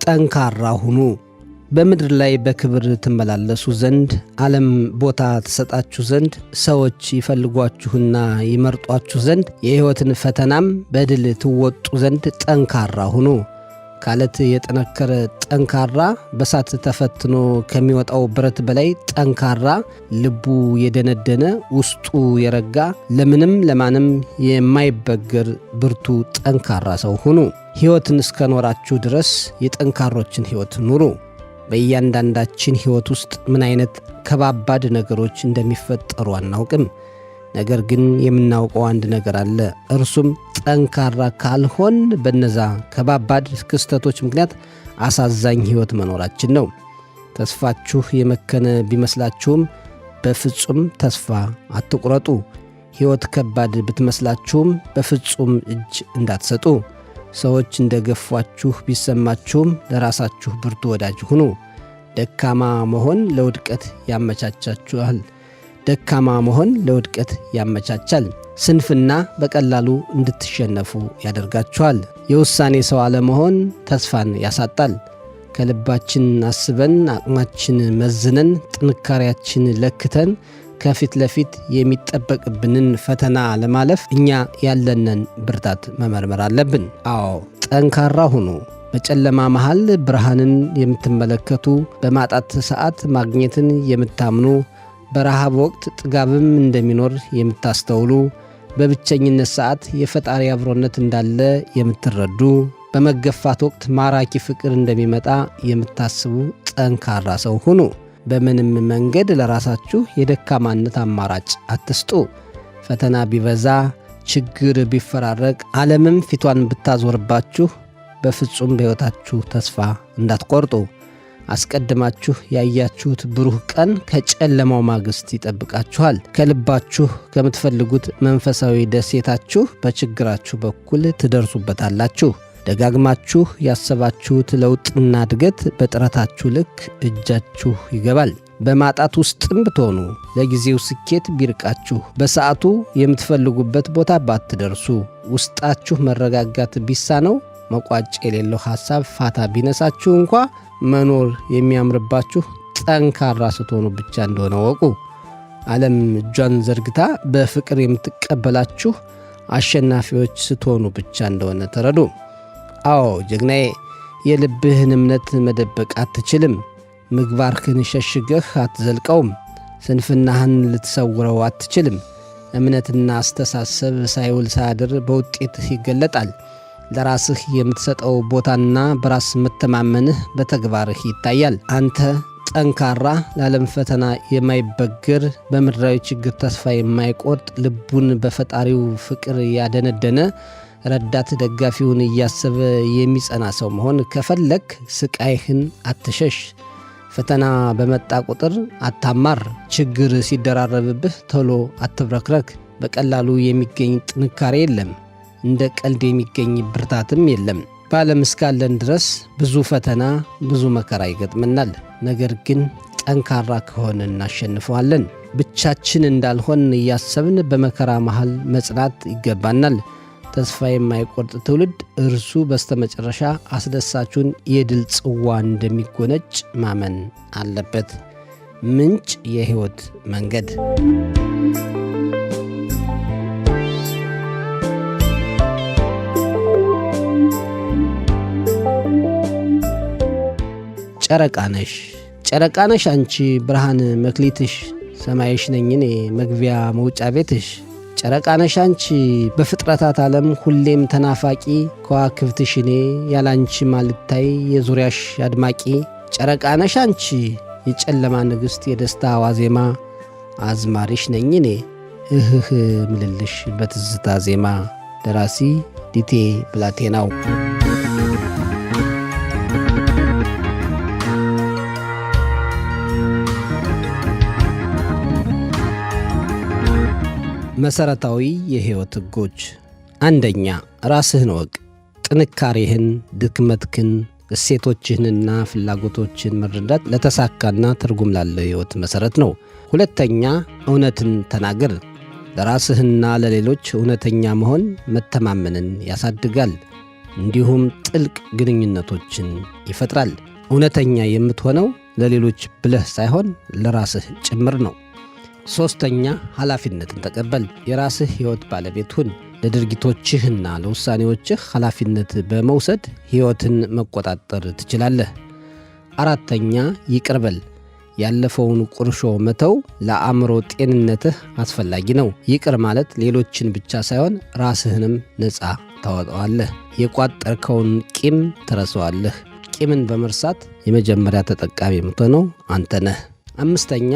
ጠንካራ ሁኑ። በምድር ላይ በክብር ትመላለሱ ዘንድ ዓለም ቦታ ትሰጣችሁ ዘንድ ሰዎች ይፈልጓችሁና ይመርጧችሁ ዘንድ የሕይወትን ፈተናም በድል ትወጡ ዘንድ ጠንካራ ሁኑ። ካለት የጠነከረ ጠንካራ በሳት ተፈትኖ ከሚወጣው ብረት በላይ ጠንካራ ልቡ የደነደነ ውስጡ የረጋ ለምንም ለማንም የማይበገር ብርቱ ጠንካራ ሰው ሁኑ። ሕይወትን እስከኖራችሁ ድረስ የጠንካሮችን ሕይወት ኑሩ። በእያንዳንዳችን ሕይወት ውስጥ ምን አይነት ከባባድ ነገሮች እንደሚፈጠሩ አናውቅም። ነገር ግን የምናውቀው አንድ ነገር አለ። እርሱም ጠንካራ ካልሆን በነዛ ከባባድ ክስተቶች ምክንያት አሳዛኝ ሕይወት መኖራችን ነው። ተስፋችሁ የመከነ ቢመስላችሁም በፍጹም ተስፋ አትቁረጡ። ሕይወት ከባድ ብትመስላችሁም በፍጹም እጅ እንዳትሰጡ። ሰዎች እንደገፏችሁ ቢሰማችሁም ለራሳችሁ ብርቱ ወዳጅ ሁኑ። ደካማ መሆን ለውድቀት ያመቻቻችኋል። ደካማ መሆን ለውድቀት ያመቻቻል። ስንፍና በቀላሉ እንድትሸነፉ ያደርጋችኋል። የውሳኔ ሰው አለመሆን ተስፋን ያሳጣል። ከልባችን አስበን አቅማችን መዝነን ጥንካሬያችን ለክተን ከፊት ለፊት የሚጠበቅብንን ፈተና ለማለፍ እኛ ያለንን ብርታት መመርመር አለብን። አዎ ጠንካራ ሁኑ። በጨለማ መሃል ብርሃንን የምትመለከቱ፣ በማጣት ሰዓት ማግኘትን የምታምኑ፣ በረሃብ ወቅት ጥጋብም እንደሚኖር የምታስተውሉ፣ በብቸኝነት ሰዓት የፈጣሪ አብሮነት እንዳለ የምትረዱ፣ በመገፋት ወቅት ማራኪ ፍቅር እንደሚመጣ የምታስቡ ጠንካራ ሰው ሁኑ። በምንም መንገድ ለራሳችሁ የደካማነት አማራጭ አትስጡ። ፈተና ቢበዛ፣ ችግር ቢፈራረቅ፣ ዓለምም ፊቷን ብታዞርባችሁ በፍጹም በሕይወታችሁ ተስፋ እንዳትቆርጡ። አስቀድማችሁ ያያችሁት ብሩህ ቀን ከጨለማው ማግስት ይጠብቃችኋል። ከልባችሁ ከምትፈልጉት መንፈሳዊ ደሴታችሁ በችግራችሁ በኩል ትደርሱበታላችሁ። ደጋግማችሁ ያሰባችሁት ለውጥና እድገት በጥረታችሁ ልክ እጃችሁ ይገባል። በማጣት ውስጥም ብትሆኑ፣ ለጊዜው ስኬት ቢርቃችሁ፣ በሰዓቱ የምትፈልጉበት ቦታ ባትደርሱ፣ ውስጣችሁ መረጋጋት ቢሳነው፣ መቋጫ የሌለው ሐሳብ ፋታ ቢነሳችሁ እንኳ መኖር የሚያምርባችሁ ጠንካራ ስትሆኑ ብቻ እንደሆነ ወቁ። ዓለም እጇን ዘርግታ በፍቅር የምትቀበላችሁ አሸናፊዎች ስትሆኑ ብቻ እንደሆነ ተረዱ። አዎ ጀግናዬ፣ የልብህን እምነት መደበቅ አትችልም። ምግባርህን ሸሽገህ አትዘልቀውም። ስንፍናህን ልትሰውረው አትችልም። እምነትና አስተሳሰብ ሳይውል ሳያድር በውጤትህ ይገለጣል። ለራስህ የምትሰጠው ቦታና በራስ መተማመንህ በተግባርህ ይታያል። አንተ ጠንካራ፣ ለዓለም ፈተና የማይበግር፣ በምድራዊ ችግር ተስፋ የማይቆርጥ፣ ልቡን በፈጣሪው ፍቅር ያደነደነ፣ ረዳት ደጋፊውን እያሰበ የሚጸና ሰው መሆን ከፈለክ ስቃይህን አትሸሽ። ፈተና በመጣ ቁጥር አታማር። ችግር ሲደራረብብህ ቶሎ አትብረክረክ። በቀላሉ የሚገኝ ጥንካሬ የለም። እንደ ቀልድ የሚገኝ ብርታትም የለም። በዓለም እስካለን ድረስ ብዙ ፈተና፣ ብዙ መከራ ይገጥመናል። ነገር ግን ጠንካራ ከሆነ እናሸንፈዋለን። ብቻችን እንዳልሆን እያሰብን በመከራ መሃል መጽናት ይገባናል። ተስፋ የማይቆርጥ ትውልድ እርሱ በስተመጨረሻ አስደሳቹን የድል ጽዋ እንደሚጎነጭ ማመን አለበት። ምንጭ የሕይወት መንገድ። ጨረቃ ነሽ አንቺ ብርሃን መክሊትሽ፣ ሰማይሽ ነኝ እኔ መግቢያ መውጫ ቤትሽ። ጨረቃ ነሽ አንቺ በፍጥረታት ዓለም ሁሌም ተናፋቂ፣ ከዋክብትሽ እኔ ያላንቺ ማልታይ የዙሪያሽ አድማቂ። ጨረቃ ነሽ አንቺ የጨለማ ንግሥት የደስታ ዋዜማ፣ አዝማሪሽ ነኝ እኔ እህህ ምልልሽ በትዝታ ዜማ። ደራሲ ዲቴ ብላቴናው። መሰረታዊ የሕይወት ሕጎች። አንደኛ፣ ራስህን ወቅ። ጥንካሬህን፣ ድክመትህን፣ እሴቶችህንና ፍላጎቶችን መረዳት ለተሳካና ትርጉም ላለው ሕይወት መሠረት ነው። ሁለተኛ፣ እውነትን ተናገር። ለራስህና ለሌሎች እውነተኛ መሆን መተማመንን ያሳድጋል። እንዲሁም ጥልቅ ግንኙነቶችን ይፈጥራል። እውነተኛ የምትሆነው ለሌሎች ብለህ ሳይሆን ለራስህ ጭምር ነው። 3ኛ ኃላፊነትን ተቀበል። የራስህ ሕይወት ባለቤት ሁን። ለድርጊቶችህና ለውሳኔዎችህ ኃላፊነት በመውሰድ ሕይወትን መቆጣጠር ትችላለህ። 4ኛ ይቅር በል። ያለፈውን ቁርሾ መተው ለአእምሮ ጤንነትህ አስፈላጊ ነው። ይቅር ማለት ሌሎችን ብቻ ሳይሆን ራስህንም ነፃ ታወጣዋለህ። የቋጠርከውን ቂም ትረሳዋለህ። ቂምን በመርሳት የመጀመሪያ ተጠቃሚ የምትሆነው አንተ ነህ። 5ኛ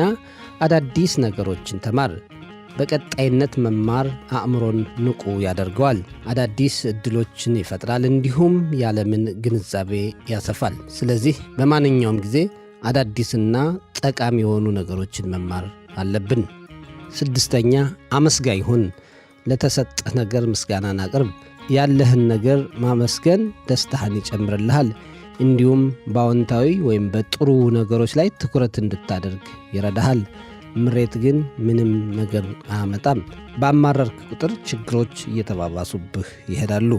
አዳዲስ ነገሮችን ተማር። በቀጣይነት መማር አእምሮን ንቁ ያደርገዋል፣ አዳዲስ ዕድሎችን ይፈጥራል፣ እንዲሁም የዓለምን ግንዛቤ ያሰፋል። ስለዚህ በማንኛውም ጊዜ አዳዲስና ጠቃሚ የሆኑ ነገሮችን መማር አለብን። 6ኛ አመስጋኝ ሁን። ለተሰጠህ ነገር ምስጋናን አቅርብ። ያለህን ነገር ማመስገን ደስታህን ይጨምርልሃል። እንዲሁም በአዎንታዊ ወይም በጥሩ ነገሮች ላይ ትኩረት እንድታደርግ ይረዳሃል። ምሬት ግን ምንም ነገር አያመጣም። ባማረርክ ቁጥር ችግሮች እየተባባሱብህ ይሄዳሉ።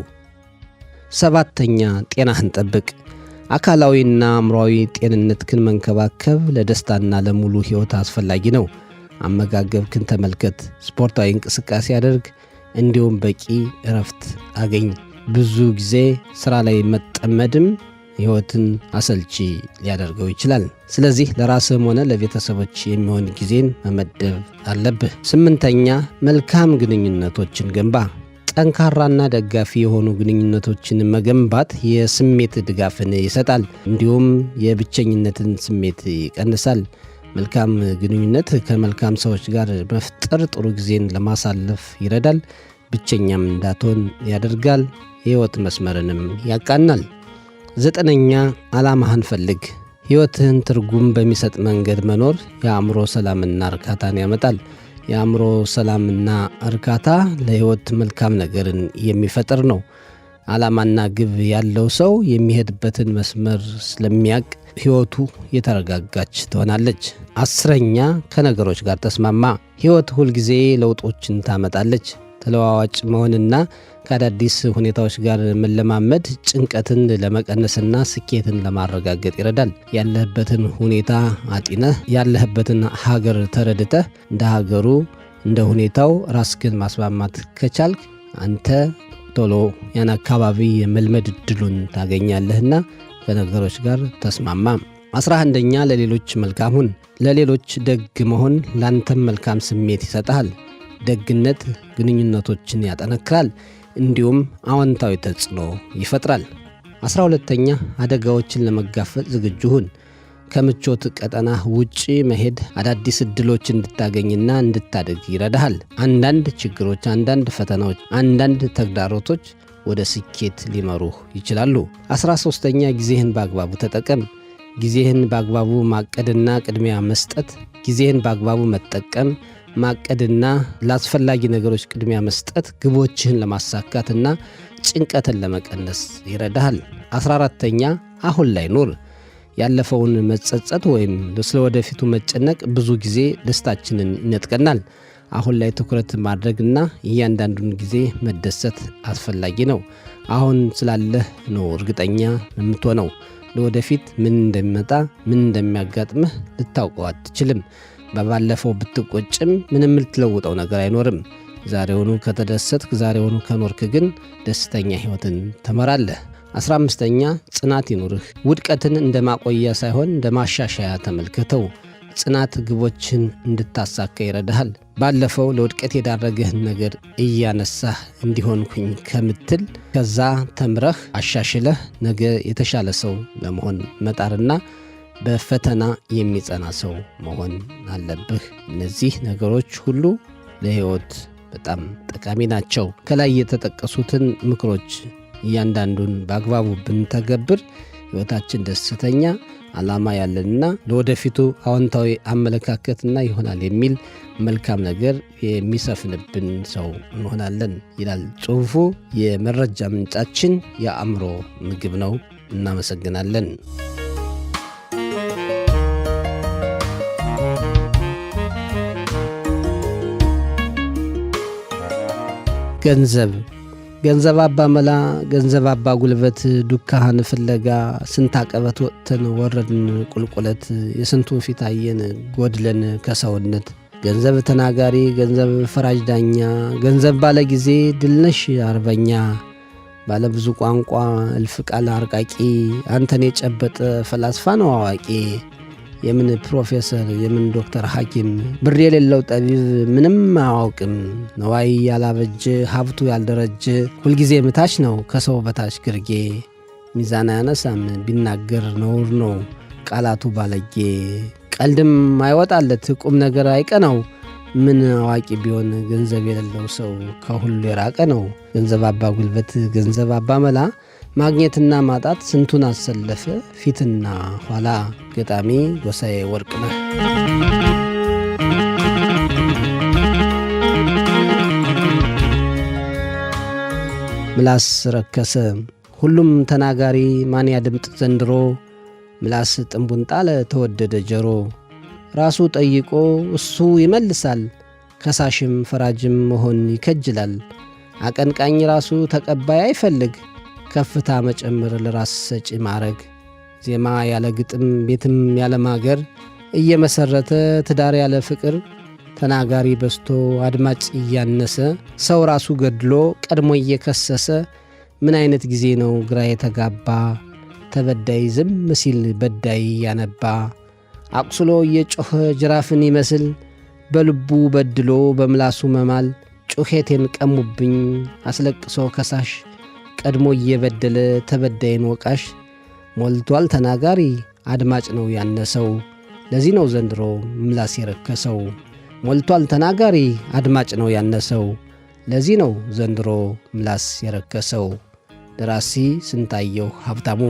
7ኛ ጤናህን ጠብቅ። አካላዊና አእምሮአዊ ጤንነትህን መንከባከብ ለደስታና ለሙሉ ሕይወት አስፈላጊ ነው። አመጋገብህን ተመልከት፣ ስፖርታዊ እንቅስቃሴ አድርግ፣ እንዲሁም በቂ እረፍት አገኝ። ብዙ ጊዜ ሥራ ላይ መጠመድም ሕይወትን አሰልቺ ሊያደርገው ይችላል። ስለዚህ ለራስህም ሆነ ለቤተሰቦች የሚሆን ጊዜን መመደብ አለብህ። 8ኛ መልካም ግንኙነቶችን ገንባ። ጠንካራና ደጋፊ የሆኑ ግንኙነቶችን መገንባት የስሜት ድጋፍን ይሰጣል፣ እንዲሁም የብቸኝነትን ስሜት ይቀንሳል። መልካም ግንኙነት ከመልካም ሰዎች ጋር መፍጠር ጥሩ ጊዜን ለማሳለፍ ይረዳል፣ ብቸኛም እንዳትሆን ያደርጋል፣ የሕይወት መስመርንም ያቃናል። 9ኛ ዓላማህን ፈልግ። ሕይወትህን ትርጉም በሚሰጥ መንገድ መኖር የአእምሮ ሰላምና እርካታን ያመጣል። የአእምሮ ሰላምና እርካታ ለሕይወት መልካም ነገርን የሚፈጥር ነው። ዓላማና ግብ ያለው ሰው የሚሄድበትን መስመር ስለሚያውቅ ሕይወቱ የተረጋጋች ትሆናለች። 10ኛ ከነገሮች ጋር ተስማማ። ሕይወት ሁልጊዜ ለውጦችን ታመጣለች። ተለዋዋጭ መሆንና ከአዳዲስ ሁኔታዎች ጋር መለማመድ ጭንቀትን ለመቀነስና ስኬትን ለማረጋገጥ ይረዳል። ያለህበትን ሁኔታ አጢነህ ያለህበትን ሀገር ተረድተህ እንደ ሀገሩ እንደ ሁኔታው ራስህን ማስማማት ከቻልክ አንተ ቶሎ ያን አካባቢ የመልመድ ዕድሉን ታገኛለህና ከነገሮች ጋር ተስማማ። 11ኛ ለሌሎች መልካም ሁን። ለሌሎች ደግ መሆን ላንተም መልካም ስሜት ይሰጥሃል። ደግነት ግንኙነቶችን ያጠነክራል፣ እንዲሁም አዎንታዊ ተጽዕኖ ይፈጥራል። 12ኛ አደጋዎችን ለመጋፈጥ ዝግጁ ሁን። ከምቾት ቀጠናህ ውጪ መሄድ አዳዲስ ዕድሎች እንድታገኝና እንድታደግ ይረዳሃል። አንዳንድ ችግሮች፣ አንዳንድ ፈተናዎች፣ አንዳንድ ተግዳሮቶች ወደ ስኬት ሊመሩህ ይችላሉ። 13ኛ ጊዜህን በአግባቡ ተጠቀም። ጊዜህን በአግባቡ ማቀድና ቅድሚያ መስጠት። ጊዜህን በአግባቡ መጠቀም ማቀድና ለአስፈላጊ ነገሮች ቅድሚያ መስጠት ግቦችህን ለማሳካትና ጭንቀትን ለመቀነስ ይረዳሃል። 14ኛ አሁን ላይ ኑር። ያለፈውን መጸጸት ወይም ስለ ወደፊቱ መጨነቅ ብዙ ጊዜ ደስታችንን ይነጥቀናል። አሁን ላይ ትኩረት ማድረግና እያንዳንዱን ጊዜ መደሰት አስፈላጊ ነው። አሁን ስላለህ ነው እርግጠኛ የምትሆነው። ለወደፊት ምን እንደሚመጣ ምን እንደሚያጋጥምህ ልታውቀው አትችልም። በባለፈው ብትቆጭም ምንም ልትለውጠው ነገር አይኖርም። ዛሬውኑ ከተደሰትክ፣ ዛሬውኑ ከኖርክ ግን ደስተኛ ሕይወትን ትመራለህ። 15ኛ ጽናት ይኑርህ። ውድቀትን እንደ ማቆያ ሳይሆን እንደ ማሻሻያ ተመልከተው። ጽናት ግቦችን እንድታሳካ ይረዳሃል። ባለፈው ለውድቀት የዳረገህን ነገር እያነሳህ እንዲሆንኩኝ ከምትል ከዛ ተምረህ አሻሽለህ ነገ የተሻለ ሰው ለመሆን መጣርና በፈተና የሚጸና ሰው መሆን አለብህ። እነዚህ ነገሮች ሁሉ ለሕይወት በጣም ጠቃሚ ናቸው። ከላይ የተጠቀሱትን ምክሮች እያንዳንዱን በአግባቡ ብንተገብር ሕይወታችን ደስተኛ፣ ዓላማ ያለንና ለወደፊቱ አዎንታዊ አመለካከትና ይሆናል የሚል መልካም ነገር የሚሰፍንብን ሰው እንሆናለን ይላል ጽሑፉ። የመረጃ ምንጫችን የአእምሮ ምግብ ነው። እናመሰግናለን። ገንዘብ ገንዘብ አባ መላ ገንዘብ አባ ጉልበት ዱካህን ፍለጋ ስንት አቀበት ወጥተን ወረድን ቁልቁለት የስንቱን ፊት አየን ጎድለን ከሰውነት ገንዘብ ተናጋሪ ገንዘብ ፈራጅ ዳኛ ገንዘብ ባለ ጊዜ ድልነሽ አርበኛ ባለ ብዙ ቋንቋ እልፍ ቃል አርቃቂ አንተን የጨበጠ ፈላስፋ ነው አዋቂ የምን ፕሮፌሰር የምን ዶክተር ሐኪም ብር የሌለው ጠቢብ ምንም አያውቅም ነዋይ ያላበጀ ሀብቱ ያልደረጀ ሁልጊዜ ምታች ነው ከሰው በታች ግርጌ ሚዛን አያነሳም ቢናገር ነውር ነው ቃላቱ ባለጌ ቀልድም አይወጣለት ቁም ነገር አይቀናው ምን አዋቂ ቢሆን ገንዘብ የሌለው ሰው ከሁሉ የራቀ ነው ገንዘብ አባ ጉልበት ገንዘብ አባ መላ ማግኘትና ማጣት ስንቱን አሰለፈ ፊትና ኋላ ገጣሚ ጎሳዬ ወርቅነህ ምላስ ረከሰ ሁሉም ተናጋሪ ማን ያድምጥ ዘንድሮ ምላስ ጥንቡን ጣለ ተወደደ ጀሮ ራሱ ጠይቆ እሱ ይመልሳል ከሳሽም ፈራጅም መሆን ይከጅላል አቀንቃኝ ራሱ ተቀባይ አይፈልግ ከፍታ መጨመር ለራስ ሰጪ ማረግ ዜማ ያለ ግጥም ቤትም ያለ ማገር እየመሰረተ ትዳር ያለ ፍቅር ተናጋሪ በስቶ አድማጭ እያነሰ ሰው ራሱ ገድሎ ቀድሞ እየከሰሰ ምን አይነት ጊዜ ነው ግራ የተጋባ ተበዳይ ዝም ሲል በዳይ ያነባ አቁስሎ እየጮኸ ጅራፍን ይመስል በልቡ በድሎ በምላሱ መማል ጩኸቴን ቀሙብኝ አስለቅሶ ከሳሽ ቀድሞ እየበደለ ተበዳይን ወቃሽ ሞልቷል ተናጋሪ አድማጭ ነው ያነሰው ለዚህ ነው ዘንድሮ ምላስ የረከሰው ሞልቷል ተናጋሪ አድማጭ ነው ያነሰው ለዚህ ነው ዘንድሮ ምላስ የረከሰው ደራሲ ስንታየሁ ሀብታሙ